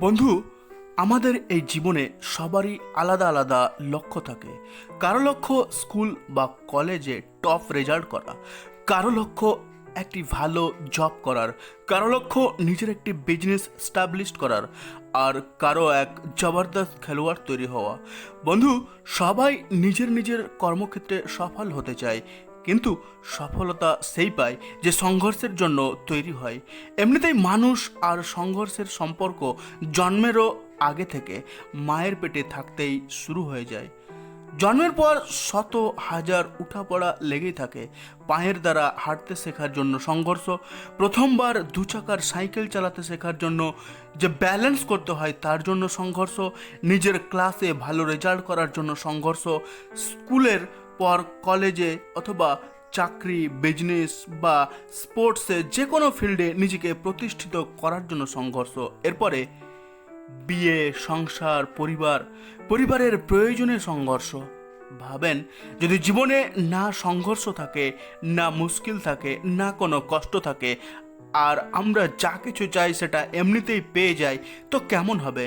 বন্ধু, আমাদের এই জীবনে সবারই আলাদা আলাদা লক্ষ্য থাকে। কারো লক্ষ্য স্কুল বা কলেজে টপ রেজাল্ট করা, কারো লক্ষ্য একটি ভালো জব করার, কারো লক্ষ্য নিজের একটি বিজনেস স্টাবলিশ করার, আর কারো এক জবরদস্ত খেলোয়াড় তৈরি হওয়া। বন্ধু, সবাই নিজের নিজের কর্মক্ষেত্রে সফল হতে চায়, কিন্তু সফলতা সেই পায় যে সংঘর্ষের জন্য তৈরি হয়। এমনিতেই মানুষ আর সংঘর্ষের সম্পর্ক জন্মেরও আগে থেকে মায়ের পেটে থাকতেই শুরু হয়ে যায়। জন্মের পর শত হাজার উঠাপড়া লেগেই থাকে। পায়ের দ্বারা হাঁটতে শেখার জন্য সংঘর্ষ, প্রথমবার দু চাকার সাইকেল চালাতে শেখার জন্য যে ব্যালেন্স করতে হয় তার জন্য সংঘর্ষ, নিজের ক্লাসে ভালো রেজাল্ট করার জন্য সংঘর্ষ, স্কুলের পর কলেজে অথবা চাকরি, বিজনেস বা স্পোর্টসে যে কোনো ফিল্ডে নিজেকে প্রতিষ্ঠিত করার জন্য সংঘর্ষ। এরপরে বিয়ে, সংসার, পরিবারের প্রয়োজনে সংঘর্ষ। ভাবেন, যদি জীবনে না সংঘর্ষ থাকে, না মুশকিল থাকে, না কোনো কষ্ট থাকে, আর আমরা যা কিছু চাই সেটা এমনিতেই পেয়ে যাই, তো কেমন হবে?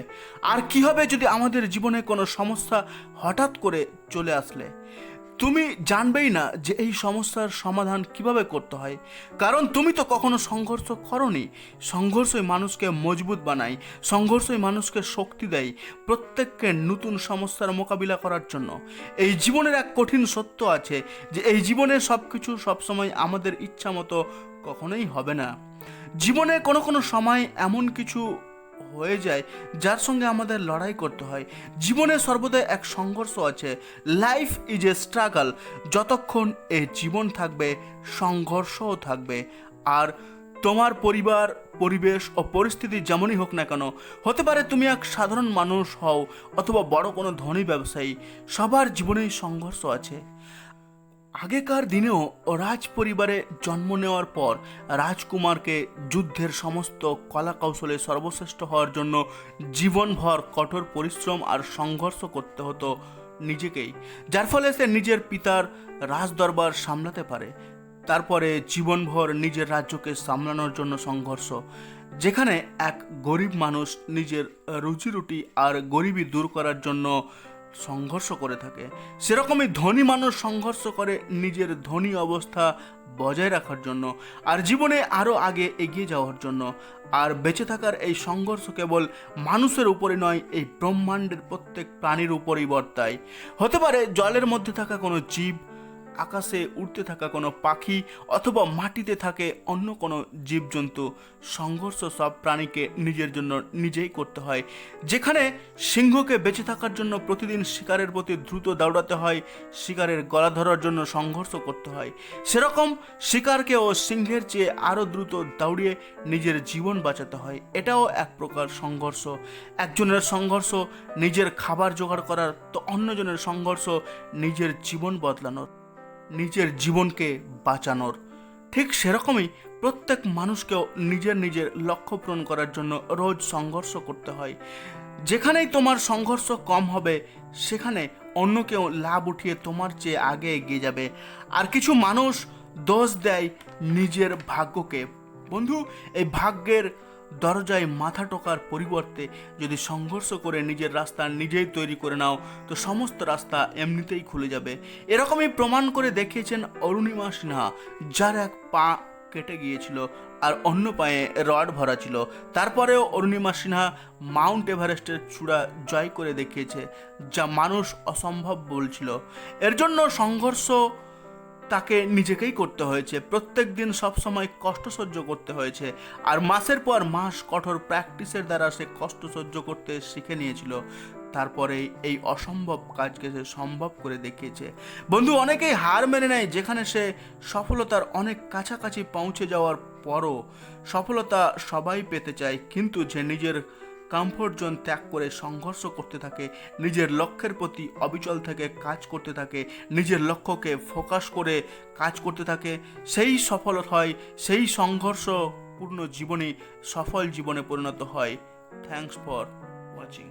আর কি হবে যদি আমাদের জীবনে কোনো সমস্যা হঠাৎ করে চলে আসলে? তুমি জানবেই না যে এই সমস্যার সমাধান কিভাবে করতে হয়, কারণ তুমি তো কখনো সংঘর্ষ করোনি। সংঘর্ষই মানুষকে মজবুত বানায়, সংঘর্ষই মানুষকে শক্তি দেয় প্রত্যেককে নতুন সমস্যার মোকাবিলা করার জন্য। এই জীবনের এক কঠিন সত্য আছে যে এই জীবনে সব কিছু সবসময় আমাদের ইচ্ছা মতো কখনোই হবে না। জীবনে কোনো কোনো সময় এমন কিছু হয়ে যায় যার সঙ্গে আমাদের লড়াই করতে হয়। জীবনে সর্বদা এক সংঘর্ষ আছে। Life is a struggle. যতক্ষণ এই জীবন থাকবে সংঘর্ষও থাকবে। আর তোমার পরিবার, পরিবেশ ও পরিস্থিতি যেমনই হোক না কেন, হতে পারে তুমি এক সাধারণ মানুষ হও অথবা বড় কোনো ধনী ব্যবসায়ী, সবার জীবনেই সংঘর্ষ আছে। আগেকার দিনেও রাজ পরিবারে জন্ম নেওয়ার পর রাজকুমারকে যুদ্ধের সমস্ত কলা কৌশলে সর্বশ্রেষ্ঠ হওয়ার জন্য জীবনভর কঠোর পরিশ্রম আর সংঘর্ষ করতে হতো নিজেকেই, যার ফলে সে নিজের পিতার রাজদরবার সামলাতে পারে। তারপরে জীবনভর নিজের রাজ্যকে সামলানোর জন্য সংঘর্ষ, যেখানে এক গরিব মানুষ নিজের রুজিরুটি আর গরিবি দূর করার জন্য সংঘর্ষ করে থাকে, সেরকমই ধনী মানুষ সংঘর্ষ করে নিজের ধনী অবস্থা বজায় রাখার জন্য আর জীবনে আরও আগে এগিয়ে যাওয়ার জন্য। আর বেঁচে থাকার এই সংঘর্ষ কেবল মানুষের উপরে নয়, এই ব্রহ্মাণ্ডের প্রত্যেক প্রাণীর উপরেই বর্তায়। হতে পারে জলের মধ্যে থাকা কোনো জীব, আকাশে উড়তে থাকা কোনো পাখি, অথবা মাটিতে থাকে অন্য কোনো জীবজন্তু। সংঘর্ষ সব প্রাণীকে নিজের জন্য নিজেই করতে হয়। যেখানে সিংহকে বেঁচে থাকার জন্য প্রতিদিন শিকারের প্রতি দ্রুত দৌড়াতে হয়, শিকারের গলা ধরার জন্য সংঘর্ষ করতে হয়, সেরকম শিকারকে ও সিংহের চেয়ে আরও দ্রুত দৌড়িয়ে নিজের জীবন বাঁচাতে হয়। এটাও এক প্রকার সংঘর্ষ। একজনের সংঘর্ষ নিজের খাবার জোগাড় করার, তো অন্যজনের সংঘর্ষ নিজের জীবন বদলানোর, নিজের জীবনকে বাঁচানোর। ঠিক সেরকমই প্রত্যেক মানুষকেও নিজের নিজের লক্ষ্য পূরণ করার জন্য রোজ সংঘর্ষ করতে হয়। যেখানেই তোমার সংঘর্ষ কম হবে, সেখানে অন্য কেউ লাভ উঠিয়ে তোমার চেয়ে আগে এগিয়ে যাবে। আর কিছু মানুষ দোষ দেয় নিজের ভাগ্যকে। বন্ধু, এই ভাগ্যের দরজায় মাথা টোকার পরিবর্তে যদি সংঘর্ষ করে নিজের রাস্তা নিজেই তৈরি করে নাও, তো সমস্ত রাস্তা এমনিতেই খুলে যাবে। এরকমই প্রমাণ করে দেখিয়েছেন অরুণিমা সিনহা, যার এক পা কেটে গিয়েছিল আর অন্য পায়ে রড ভরা ছিল। তারপরেও অরুণিমা সিনহা মাউন্ট এভারেস্টের চূড়া জয় করে দেখিয়েছে, যা মানুষ অসম্ভব বলছিল। এর জন্য সংঘর্ষ তাকে নিজেকেই করতে হয়েছে, প্রত্যেক দিন সবসময় কষ্ট সহ্য করতে হয়েছে, আর মাসের পর মাস কঠোর প্র্যাকটিসের দ্বারা সে কষ্ট সহ্য করতে শিখে নিয়েছিল। তারপরে এই অসম্ভব কাজকে সে সম্ভব করে দেখিয়েছে। বন্ধু, অনেকেই হার মেনে নেয় যেখানে সে সফলতার অনেক কাছাকাছি পৌঁছে যাওয়ার পরও। সফলতা সবাই পেতে চায়, কিন্তু যে নিজের কমফোর্ট জোন ত্যাগ করে সংঘর্ষ করতে থাকে, নিজের লক্ষ্যের প্রতি অবিচল থেকে কাজ করতে থাকে, নিজের লক্ষ্যকে ফোকাস করে কাজ করতে থাকে, সেই সফল হয়, সেই সংঘর্ষপূর্ণ জীবনে সফল জীবনে পরিণত হয়। Thanks for watching.